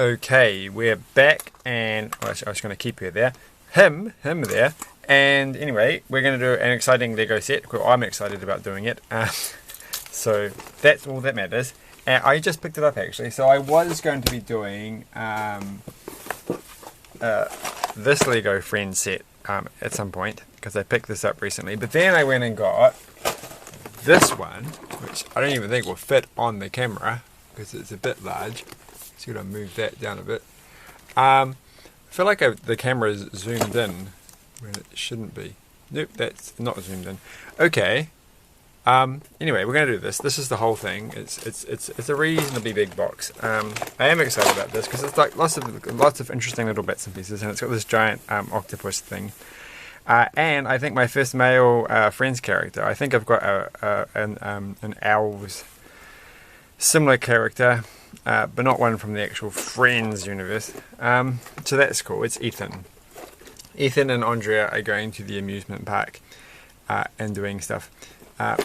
Okay, we're back, and I was going to keep her there. Him there. And anyway, we're going to do an exciting Lego set. Well, I'm excited about doing it. So that's all that matters. And I just picked it up actually. So I was going to be doing this Lego Friends set at some point, because I picked this up recently. But then I went and got this one, which I don't even think will fit on the camera because it's a bit large. So I'm going to move that down a bit. I feel like the camera is zoomed in when it shouldn't be. Nope, that's not zoomed in. Okay. Anyway, we're going to do this. This is the whole thing. It's a reasonably big box. I am excited about this because it's like lots of interesting little bits and pieces, and it's got this giant octopus thing. And I think my first male Friends character. I think I've got an Owls similar character, but not one from the actual Friends universe. So that's cool. It's Ethan. Ethan and Andrea are going to the amusement park and doing stuff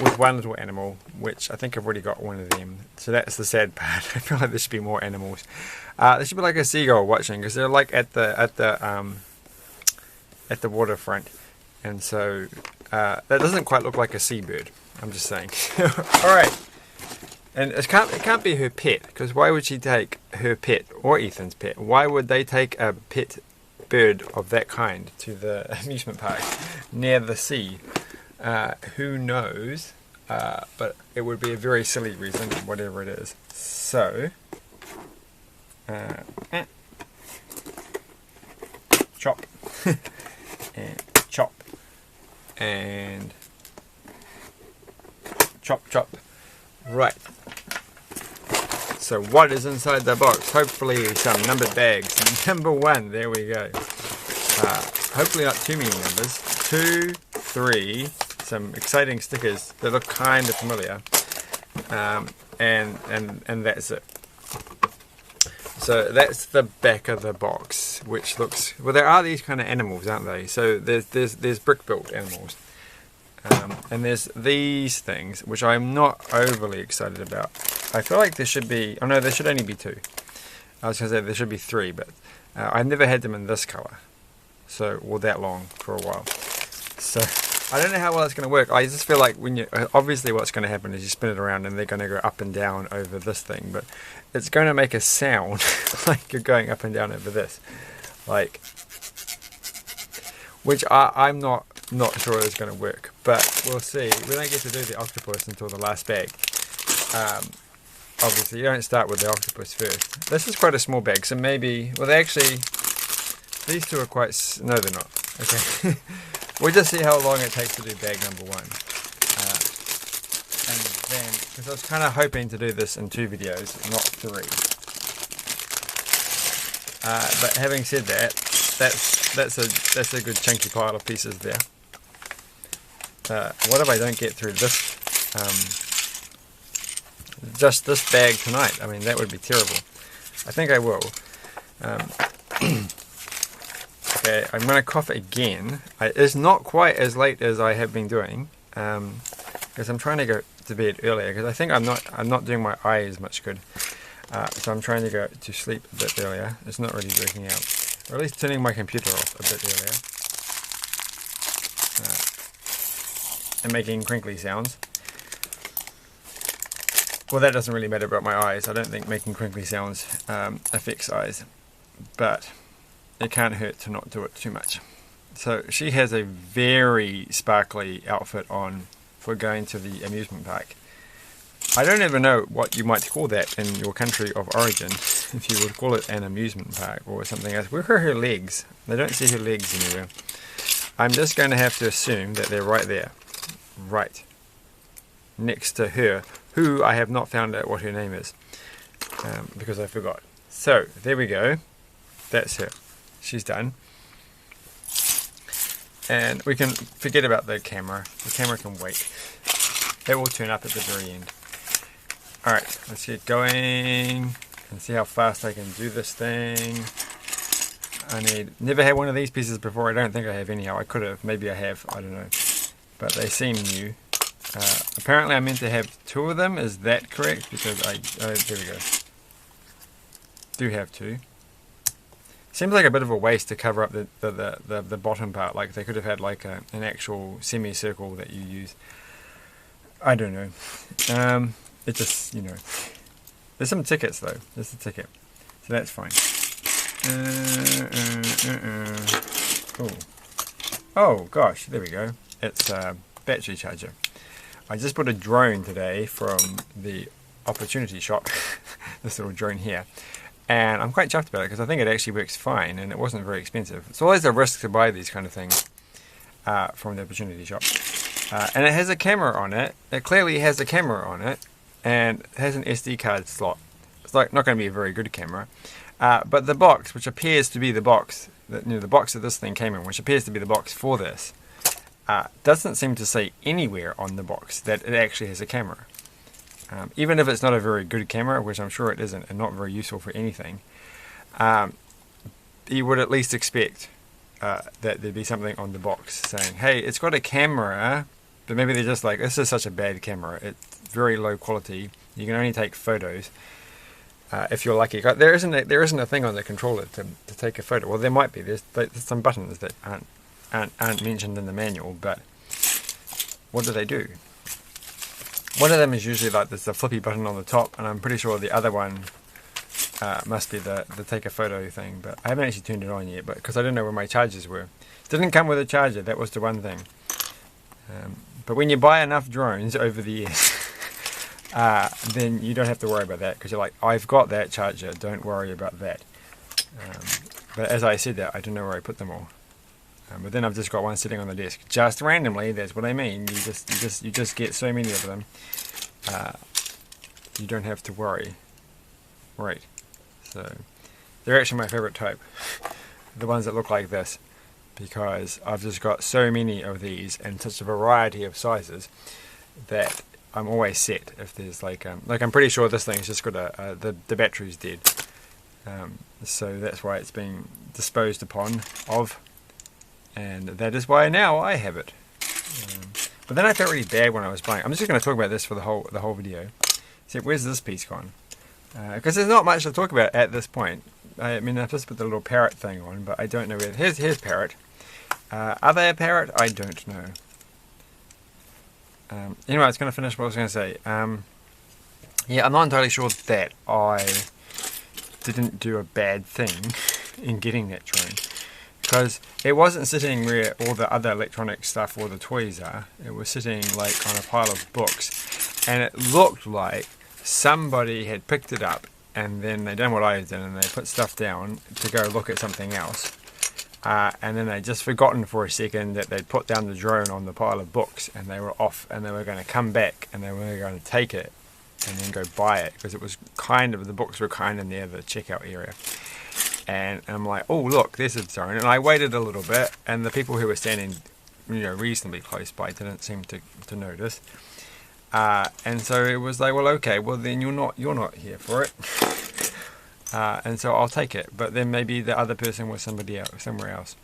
with one little animal, which I think I've already got one of them. So that's the sad part. I feel like there should be more animals. There should be like a seagull watching, because they're like at the waterfront, and so that doesn't quite look like a seabird. I'm just saying. All right. And it can't be her pet, because why would she take her pet or Ethan's pet? Why would they take a pet bird of that kind to the amusement park near the sea? Who knows? But it would be a very silly reason, whatever it is. So, chop, and chop, and chop, chop. Right. So what is inside the box? Hopefully some numbered bags. Number 1, there we go. Hopefully not too many numbers. 2, 3, some exciting stickers that look kind of familiar. And that's it. So that's the back of the box, which looks, well, there are these kind of animals, aren't they? So there's brick built animals. And there's these things, which I'm not overly excited about. I feel like there should be, oh no, there should only be 2. I was going to say there should be 3, but I've never had them in this colour. So, or that long for a while. So, I don't know how well it's going to work. I just feel like when you, obviously what's going to happen is you spin it around and they're going to go up and down over this thing. But it's going to make a sound like you're going up and down over this. Like, which I'm not sure it's going to work, but we'll see. We don't get to do the octopus until the last bag. Obviously, you don't start with the octopus first. This is quite a small bag, so maybe, well, they actually, these two are quite, no, they're not. Okay. We'll just see how long it takes to do bag number 1. And then, because I was kind of hoping to do this in 2 videos, not 3. But having said that, that's a good chunky pile of pieces there. What if I don't get through this, just this bag tonight? I mean, that would be terrible. I think I will. Okay, I'm going to cough again. It's not quite as late as I have been doing, because I'm trying to go to bed earlier, because I think I'm not doing my eyes much good. So I'm trying to go to sleep a bit earlier. It's not really working out. Or at least turning my computer off a bit earlier. And making crinkly sounds. Well, that doesn't really matter about my eyes. I don't think making crinkly sounds affects eyes. But it can't hurt to not do it too much. So she has a very sparkly outfit on for going to the amusement park. I don't even know what you might call that in your country of origin, if you would call it an amusement park or something else. Where are her legs? I don't see her legs anywhere. I'm just going to have to assume that they're right there. Right. Next to her, who I have not found out what her name is, because I forgot. So, there we go. That's her. She's done. And we can forget about the camera. The camera can wait. It will turn up at the very end. Alright, let's get going and see how fast I can do this thing. Never had one of these pieces before. I don't think I have anyhow. I could have. Maybe I have. I don't know. But they seem new. Apparently I'm meant to have 2 of them. Is that correct? Because there we go. Do have 2. Seems like a bit of a waste to cover up the bottom part. Like they could have had like an actual semicircle that you use. I don't know. It just, you know. There's some tickets though. There's a ticket. So that's fine. Cool. Oh gosh, there we go. It's a battery charger. I just bought a drone today from the Opportunity shop. This little drone here. And I'm quite chuffed about it because I think it actually works fine and it wasn't very expensive. It's always a risk to buy these kind of things from the Opportunity shop. And it has a camera on it. It clearly has a camera on it. And it has an SD card slot. It's like not going to be a very good camera. But the box, which appears to be the box, that, you know, the box that this thing came in, which appears to be the box for this, doesn't seem to say anywhere on the box that it actually has a camera. Even if it's not a very good camera, which I'm sure it isn't, and not very useful for anything, you would at least expect that there'd be something on the box saying, hey, it's got a camera, but maybe they're just like, this is such a bad camera, it's very low quality, you can only take photos if you're lucky. There isn't a thing on the controller to take a photo. Well, there might be. There's some buttons that aren't mentioned in the manual, but what do they do? One of them is usually like there's a flippy button on the top, and I'm pretty sure the other one must be the take a photo thing, but I haven't actually turned it on yet, but because I didn't know where my chargers were. It didn't come with a charger, that was the one thing. But when you buy enough drones over the years, then you don't have to worry about that, because you're like, I've got that charger, don't worry about that. But as I said that, I don't know where I put them all. But then I've just got one sitting on the desk, just randomly. That's what I mean. You just get so many of them. You don't have to worry. Right. So they're actually my favorite type, the ones that look like this, because I've just got so many of these and such a variety of sizes that I'm always set. If there's like I'm pretty sure this thing's just got the battery's dead. So that's why it's being disposed upon of. And that is why now I have it. But then I felt really bad when I was buying. I'm just going to talk about this for the whole video. See, where's this piece gone? Because there's not much to talk about at this point. I mean, I've just put the little parrot thing on, but I don't know where. Here's parrot. Are they a parrot? I don't know. Anyway, I was going to finish what I was going to say. Yeah, I'm not entirely sure that I didn't do a bad thing in getting that drone. Because it wasn't sitting where all the other electronic stuff or the toys are. It was sitting like on a pile of books. And it looked like somebody had picked it up and then they done what I did and they put stuff down to go look at something else. And then they'd just forgotten for a second that they'd put down the drone on the pile of books and they were off and they were going to come back and they were going to take it and then go buy it. Because it was kind of, the books were kind of near the checkout area. And I'm like, oh look, there's a drone. And I waited a little bit, and the people who were standing, you know, reasonably close by didn't seem to notice. And so it was like, well, okay, well then you're not here for it. And so I'll take it. But then maybe the other person was somebody else, somewhere else.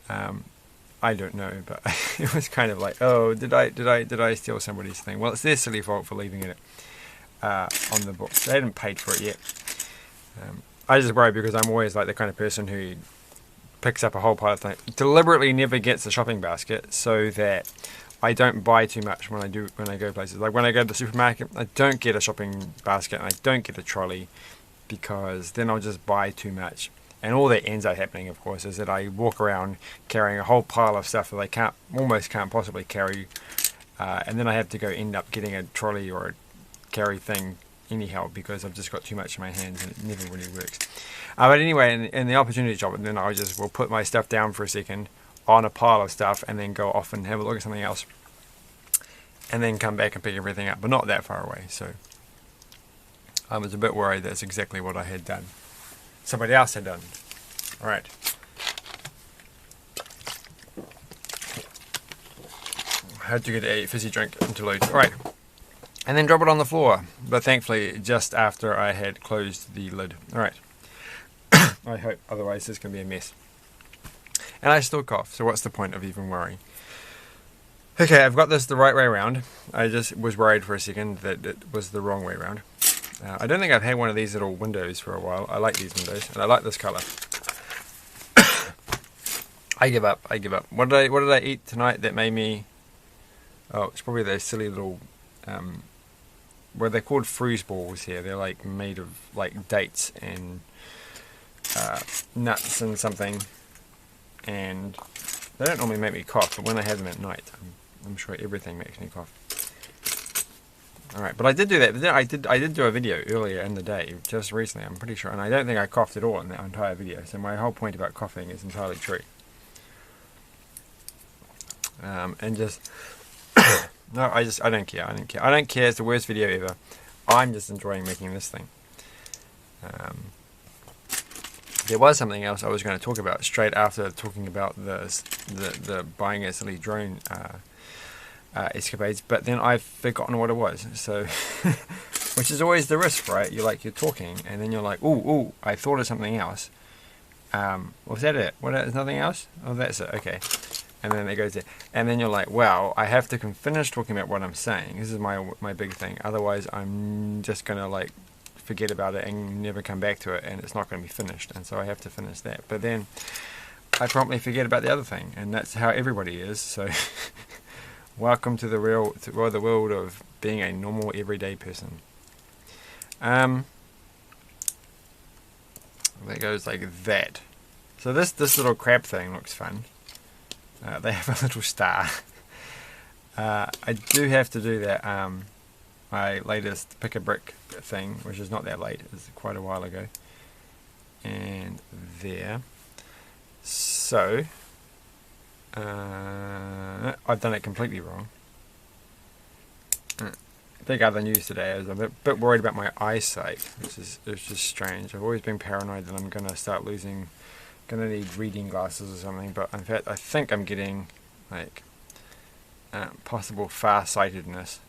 I don't know, but it was kind of like, oh, did I steal somebody's thing? Well, it's their silly fault for leaving it on the books. They hadn't paid for it yet. I just worry because I'm always like the kind of person who picks up a whole pile of things, deliberately never gets a shopping basket so that I don't buy too much when I go places. Like when I go to the supermarket, I don't get a shopping basket and I don't get a trolley because then I'll just buy too much. And all that ends up happening, of course, is that I walk around carrying a whole pile of stuff that I almost can't possibly carry, and then I have to go end up getting a trolley or a carry thing anyhow because I've just got too much in my hands and it never really works. But anyway, in the Opportunity shop, and then will put my stuff down for a second on a pile of stuff and then go off and have a look at something else and then come back and pick everything up, but not that far away. So I was a bit worried that's exactly what I had done. Somebody else had done. Alright. Had to get a fizzy drink interlude. Alright. And then drop it on the floor, but thankfully just after I had closed the lid. Alright. I hope, otherwise it's going to be a mess. And I still cough, so what's the point of even worrying? Okay, I've got this the right way around. I just was worried for a second that it was the wrong way around. I don't think I've had one of these little windows for a while. I like these windows, and I like this colour. I give up. I give up. What did I eat tonight that made me? Oh, it's probably those silly little. Well, they're called fruise balls here. They're like made of like dates and nuts and something, and they don't normally make me cough. But when I have them at night, I'm sure everything makes me cough. All right, but I did do that. I did do a video earlier in the day, just recently. I'm pretty sure, and I don't think I coughed at all in that entire video. So my whole point about coughing is entirely true. And just no, I don't care. I don't care. It's the worst video ever. I'm just enjoying making this thing. There was something else I was going to talk about straight after talking about the buying a silly drone escapades, but then I've forgotten what it was. So, which is always the risk, right? You're talking, and then you're like, ooh, I thought of something else. Was that it? What? There's nothing else? Oh, that's it. Okay. And then it goes there, and then you're like, wow, I have to finish talking about what I'm saying. This is my big thing. Otherwise, I'm just gonna forget about it and never come back to it, and it's not going to be finished. And so I have to finish that. But then I promptly forget about the other thing, and that's how everybody is. So welcome to the world of being a normal everyday person. That goes like that. So this little crab thing looks fun. They have a little star. I do have to do that. My latest pick a brick thing, which is not that late, it's quite a while ago. And there. So I've done it completely wrong. Big other news today is I'm a bit worried about my eyesight, which is just strange. I've always been paranoid that I'm going to start losing. Gonna need reading glasses or something, but in fact I think I'm getting possible far-sightedness,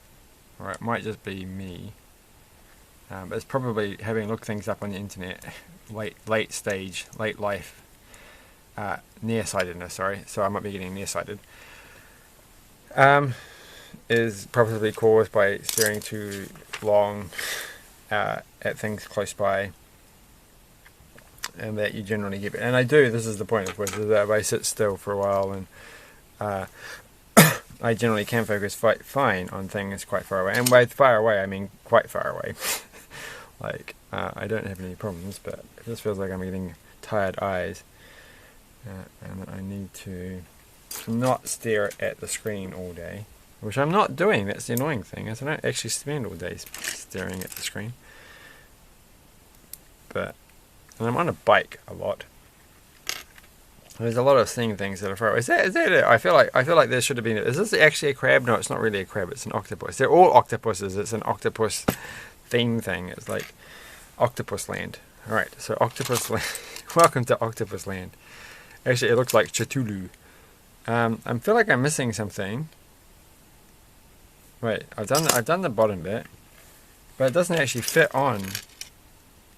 or it might just be me, but it's probably, having looked things up on the internet, late life nearsightedness, so I might be getting nearsighted, is probably caused by staring too long at things close by. And that you generally get it. And I do, this is the point, of course, is that if I sit still for a while, and I generally can focus fine on things quite far away. And by far away, I mean quite far away. I don't have any problems, but it just feels like I'm getting tired eyes. And I need to not stare at the screen all day, which I'm not doing. That's the annoying thing, is I don't actually spend all day staring at the screen. And I'm on a bike a lot. There's a lot of seeing things that are far away. Is that it? I feel like there should have been. Is this actually a crab? No, it's not really a crab. It's an octopus. They're all octopuses. It's an octopus theme thing. It's like Octopus Land. All right. So Octopus Land. Welcome to Octopus Land. Actually, it looks like Cthulhu. I feel like I'm missing something. Wait, I've done the bottom bit, but it doesn't actually fit on.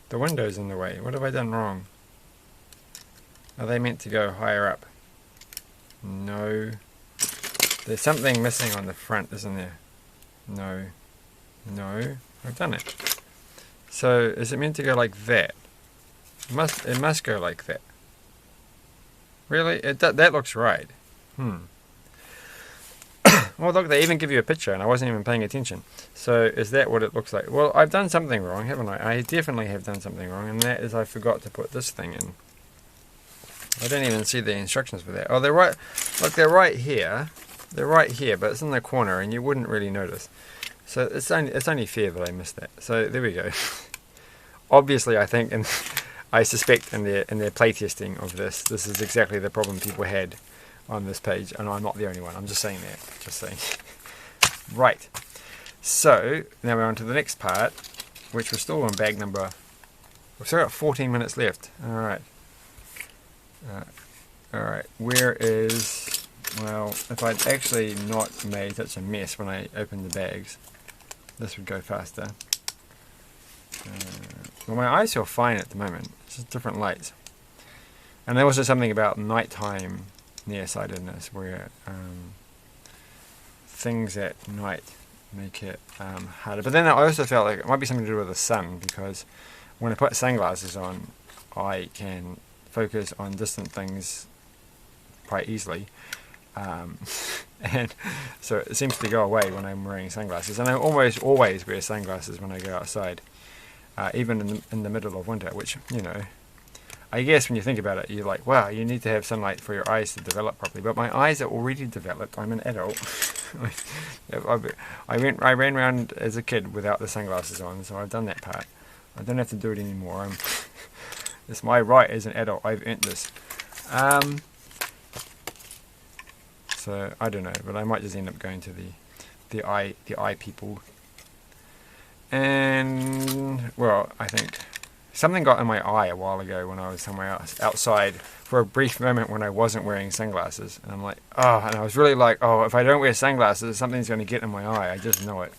The window's in the way. What have I done wrong? Are they meant to go higher up? No. There's something missing on the front, isn't there? No. I've done it. So, is it meant to go like that? It must go like that. Really? That looks right. Well, look, they even give you a picture, and I wasn't even paying attention. So, is that what it looks like? Well, I've done something wrong, haven't I? I definitely have done something wrong, and that is I forgot to put this thing in. I don't even see the instructions for that. Oh, they're right. Look, they're right here. They're right here, but it's in the corner, and you wouldn't really notice. So, it's only fair that I missed that. So, there we go. Obviously, I think, and I suspect in their playtesting of this is exactly the problem people had on this page, and I'm not the only one. I'm just saying that. Just saying. Right. So, now we're on to the next part, which we're still on bag number... We've still got 14 minutes left. Alright. Alright. Where is... Well, if I'd actually not made such a mess when I opened the bags, this would go faster. Well, my eyes feel fine at the moment. It's just different lights. And there was also something about nighttime nearsightedness, where things at night make it harder. But then I also felt like it might be something to do with the sun, because when I put sunglasses on, I can focus on distant things quite easily. And so it seems to go away when I'm wearing sunglasses, and I almost always wear sunglasses when I go outside, even in the middle of winter, which, you know, I guess when you think about it, you're like, wow, you need to have sunlight for your eyes to develop properly. But my eyes are already developed. I'm an adult. I ran around as a kid without the sunglasses on, so I've done that part. I don't have to do it anymore. It's my right as an adult. I've earned this. So I don't know, but I might just end up going to the eye people. And well, I think something got in my eye a while ago when I was somewhere else outside for a brief moment when I wasn't wearing sunglasses, and I'm like, oh, and I was really like, oh, if I don't wear sunglasses, something's going to get in my eye. I just know it.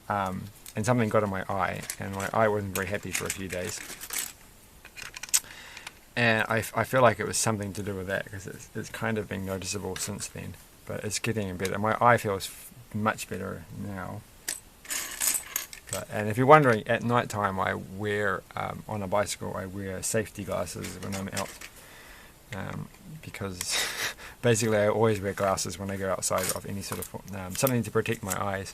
And something got in my eye, and my eye wasn't very happy for a few days. And I feel like it was something to do with that, because it's kind of been noticeable since then. But it's getting better. My eye feels much better now. And if you're wondering, at night time I wear, on a bicycle, I wear safety glasses when I'm out. Because basically I always wear glasses when I go outside of any sort of, something to protect my eyes.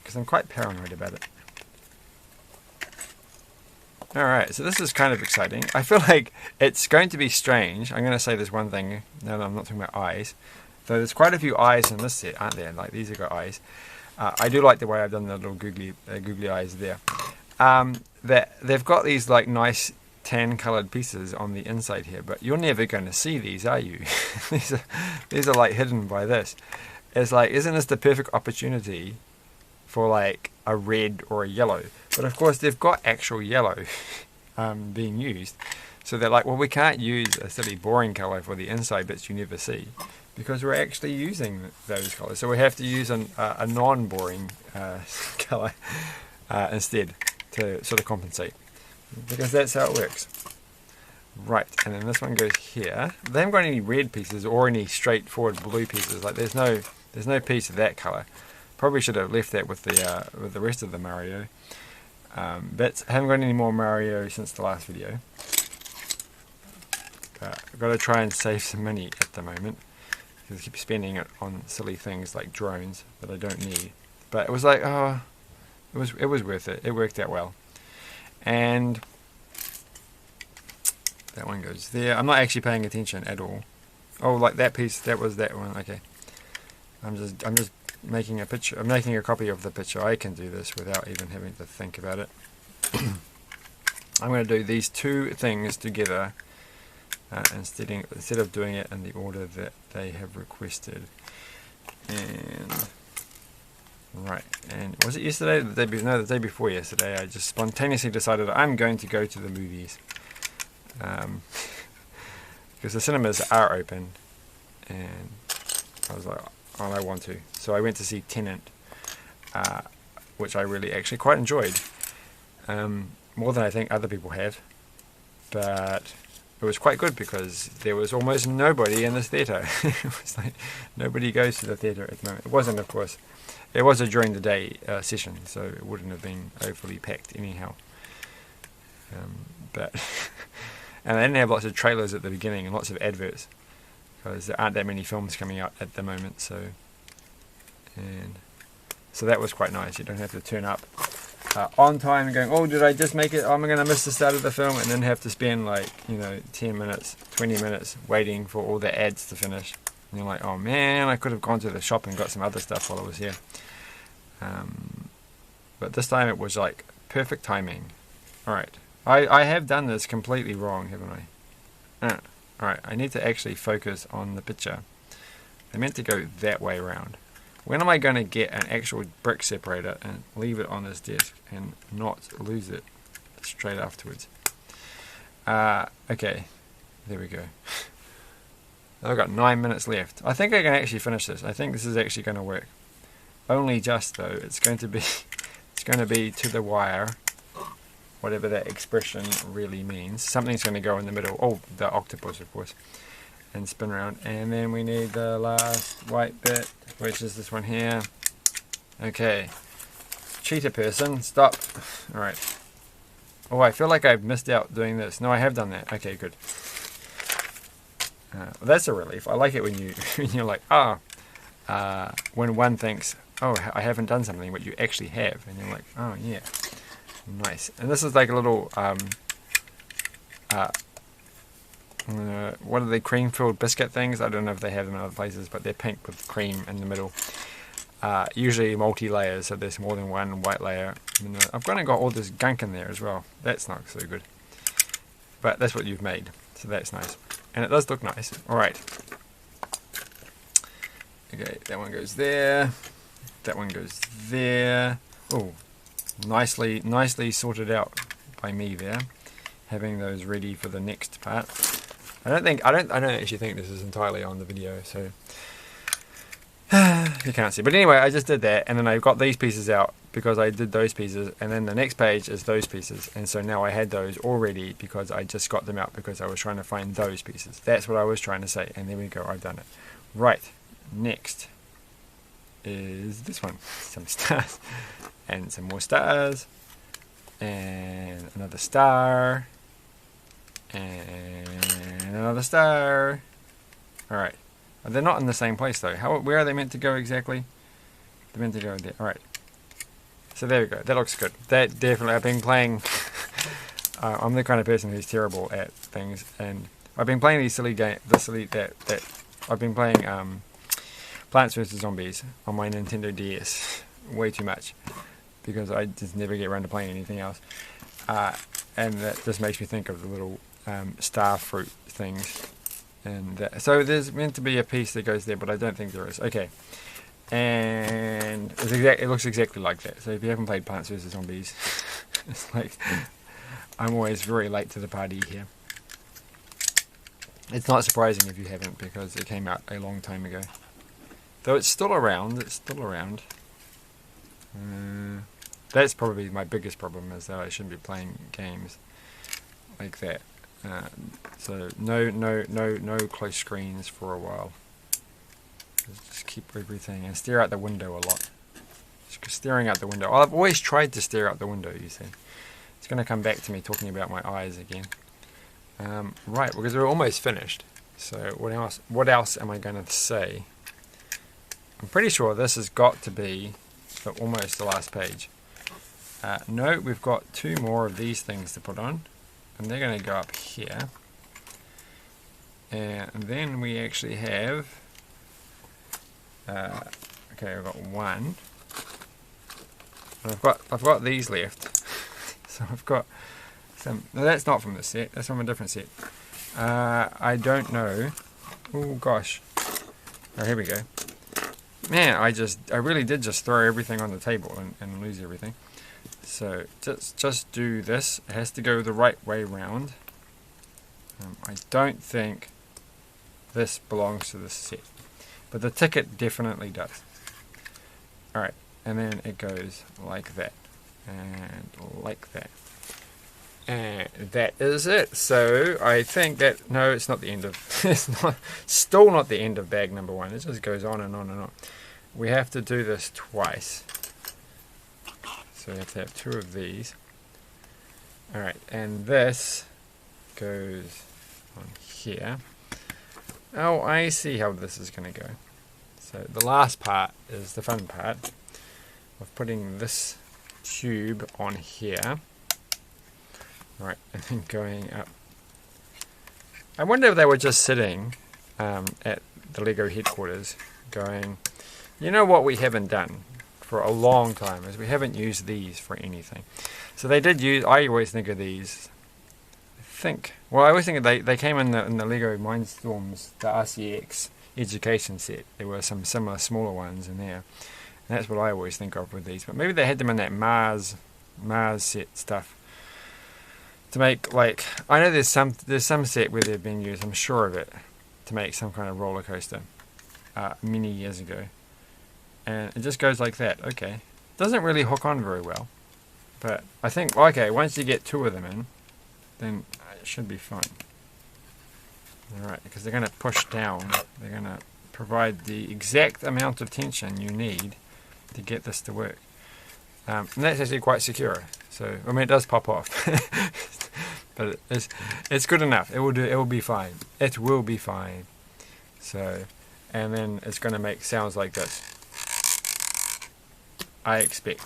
Because I'm quite paranoid about it. Alright, so this is kind of exciting. I feel like it's going to be strange. I'm going to say this one thing, now that I'm not talking about eyes. So there's quite a few eyes in this set, aren't there? Like, these have got eyes. I do like the way I've done the little googly eyes there. They've got these like nice tan coloured pieces on the inside here, but you're never going to see these, are you? these are like hidden by this. It's like, isn't this the perfect opportunity for like a red or a yellow? But of course they've got actual yellow being used. So they're like, well, we can't use a silly boring colour for the inside bits you never see, because we're actually using those colours. So we have to use a non-boring colour instead to sort of compensate, because that's how it works. Right, and then this one goes here. They haven't got any red pieces or any straightforward blue pieces. Like there's no piece of that colour. Probably should have left that with the rest of the Mario. But I haven't got any more Mario since the last video. I've got to try and save some money at the moment, because I keep spending it on silly things like drones that I don't need. But it was like, oh, it was worth it. It worked out well. And that one goes there. I'm not actually paying attention at all. Oh, like that piece, that was that one. Okay. I'm just making a picture. I'm making a copy of the picture. I can do this without even having to think about it. I'm going to do these two things together instead of doing it in the order that they have requested. And right, and was it yesterday? The day before yesterday, I just spontaneously decided I'm going to go to the movies, because the cinemas are open, and I was like, oh, I want to. So I went to see Tenet, which I really actually quite enjoyed, more than I think other people have. But it was quite good because there was almost nobody in this theatre. It was like nobody goes to the theatre at the moment. It wasn't, of course. It was a during the day session, so it wouldn't have been overly packed anyhow. But and they didn't have lots of trailers at the beginning and lots of adverts, because there aren't that many films coming out at the moment. So that was quite nice. You don't have to turn up on time and going, oh, did I just make it? Oh, I'm going to miss the start of the film, and then have to spend like 10 minutes, 20 minutes waiting for all the ads to finish. And you're like, oh man, I could have gone to the shop and got some other stuff while I was here. But this time it was like perfect timing. Alright, I have done this completely wrong, haven't I? Alright, I need to actually focus on the picture. I meant to go that way around. When am I going to get an actual brick separator and leave it on this desk and not lose it straight afterwards? Okay, there we go. I've got 9 minutes left. I think I can actually finish this. I think this is actually going to work. Only just though, it's going to be to the wire, whatever that expression really means. Something's going to go in the middle. Oh, the octopus, of course, and spin around. And then we need the last white bit, which is this one here. Okay, cheater person, stop. All right. Oh, I feel like I've missed out doing this. No, I have done that. Okay, good. That's a relief. I like it when when you're like, when one thinks, oh, I haven't done something, but you actually have, and you're like, oh yeah, nice. And this is like a little what are they, cream filled biscuit things? I don't know if they have them in other places, but they're pink with cream in the middle. Usually multi-layers, so there's more than one white layer. And I've kind of got all this gunk in there as well. That's not so good. But that's what you've made, so that's nice. And it does look nice. Alright. Okay, that one goes there. That one goes there. Oh, nicely sorted out by me there. Having those ready for the next part. I don't actually think this is entirely on the video, so you can't see. But anyway, I just did that, and then I got these pieces out because I did those pieces, and then the next page is those pieces, and so now I had those already because I just got them out because I was trying to find those pieces. That's what I was trying to say, and there we go, I've done it. Right, next is this one. Some stars, and some more stars, and another star, and another star. Alright. They're not in the same place though. Where are they meant to go exactly? They're meant to go there. Alright. So there we go. That looks good. That definitely, I've been playing I'm the kind of person who's terrible at things, and I've been playing these silly games, I've been playing Plants vs Zombies on my Nintendo DS way too much because I just never get around to playing anything else. And that just makes me think of the little star fruit things. And so there's meant to be a piece that goes there, but I don't think there is. Okay. And it looks exactly like that. So if you haven't played Plants vs Zombies, it's like I'm always very late to the party here. It's not surprising if you haven't, because it came out a long time ago. Though it's still around. It's still around. That's probably my biggest problem, is that I shouldn't be playing games like that. So no close screens for a while. Just keep everything and stare out the window a lot. Just staring out the window. I've always tried to stare out the window, you see. It's going to come back to me talking about my eyes again. Right, because we're almost finished. So what else am I going to say? I'm pretty sure this has got to be almost the last page. No, we've got two more of these things to put on. And they're going to go up here. And then we actually have... okay, I've got one. And I've got these left. So I've got some... No, that's not from this set. That's from a different set. I don't know. Oh gosh. Oh, here we go. Man, I really did just throw everything on the table and lose everything. So just do this. It has to go the right way round. I don't think this belongs to this set, but the ticket definitely does. Alright, and then it goes like that, and like that. And that is it. So I think that, no, it's not the end of, still not the end of bag number one. It just goes on and on and on. We have to do this twice. So we have to have two of these. Alright, and this goes on here. Oh, I see how this is going to go. So the last part is the fun part of putting this tube on here. Alright, and then going up. I wonder if they were just sitting at the Lego headquarters going, you know what we haven't done for a long time is we haven't used these for anything. So they did use, I always think of these, I always think they came in the Lego Mindstorms, the RCX education set. There were some similar smaller ones in there. And that's what I always think of with these. But maybe they had them in that Mars set stuff. To make, like, I know there's some set where they've been used, I'm sure of it, to make some kind of roller coaster many years ago. And it just goes like that. Okay. Doesn't really hook on very well. But I think, okay, once you get two of them in, then it should be fine. Alright, because they're going to push down. They're going to provide the exact amount of tension you need to get this to work. And that's actually quite secure. So, I mean, it does pop off. but it's good enough. It will do. It will be fine. It will be fine. So, and then it's going to make sounds like this, I expect.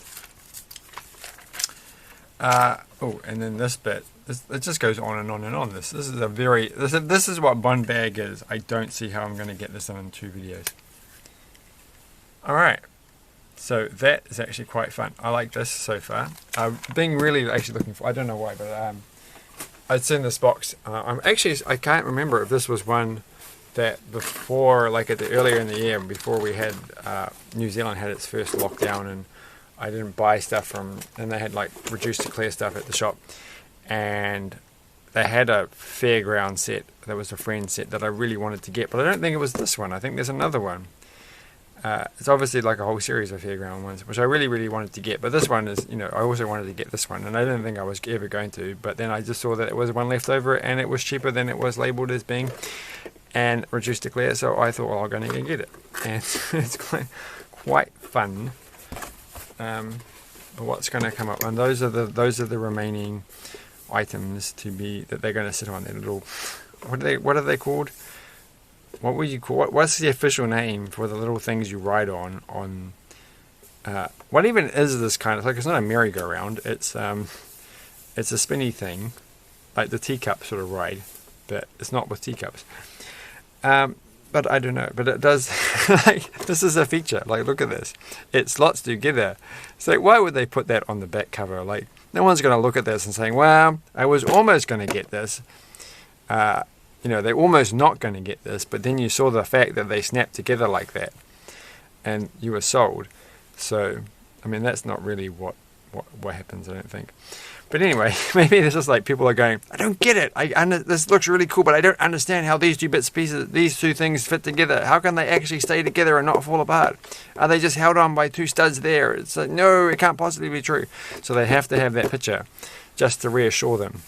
Oh, and then this bit, it just goes on and on and on. This is a very, this is what one bag is. I don't see how I'm going to get this in 2 videos. Alright, so that is actually quite fun. I like this so far. Being really actually looking for, I don't know why, but I'd seen this box. I can't remember if this was one that before, like earlier in the year, before we had, New Zealand had its first lockdown, and I didn't buy stuff from, and they had like reduced to clear stuff at the shop, and they had a fairground set that was a friend set that I really wanted to get, but I don't think it was this one. I think there's another one. It's obviously like a whole series of fairground ones, which I really wanted to get, but this one is, I also wanted to get this one, and I didn't think I was ever going to, but then I just saw that it was one left over, and it was cheaper than it was labelled as being, and reduced to clear, so I thought, well, I'm going to get it, and it's quite fun. What's going to come up, and those are the remaining items that they're going to sit on their little, what are they called? What would you call it? What's the official name for the little things you ride on? What even is this kind of, like, it's not a merry-go-round, it's a spinny thing, like the teacup sort of ride, but it's not with teacups. But I don't know, but it does, like, this is a feature, like, look at this, it slots together. So why would they put that on the back cover? Like, no one's going to look at this and saying, well, I was almost going to get this, they're almost not going to get this, but then you saw the fact that they snapped together like that, and you were sold. So, I mean, that's not really what happens, I don't think. But anyway, maybe it's just like people are going, I don't get it. This looks really cool, but I don't understand how these two things fit together. How can they actually stay together and not fall apart? Are they just held on by 2 studs there? It's like, no, it can't possibly be true. So they have to have that picture just to reassure them.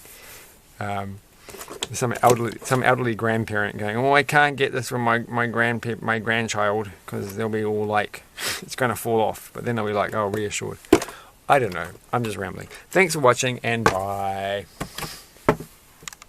Some elderly grandparent going, oh, I can't get this from my grandchild, because they'll be all like, it's going to fall off. But then they'll be like, oh, reassured. I don't know. I'm just rambling. Thanks for watching, and bye.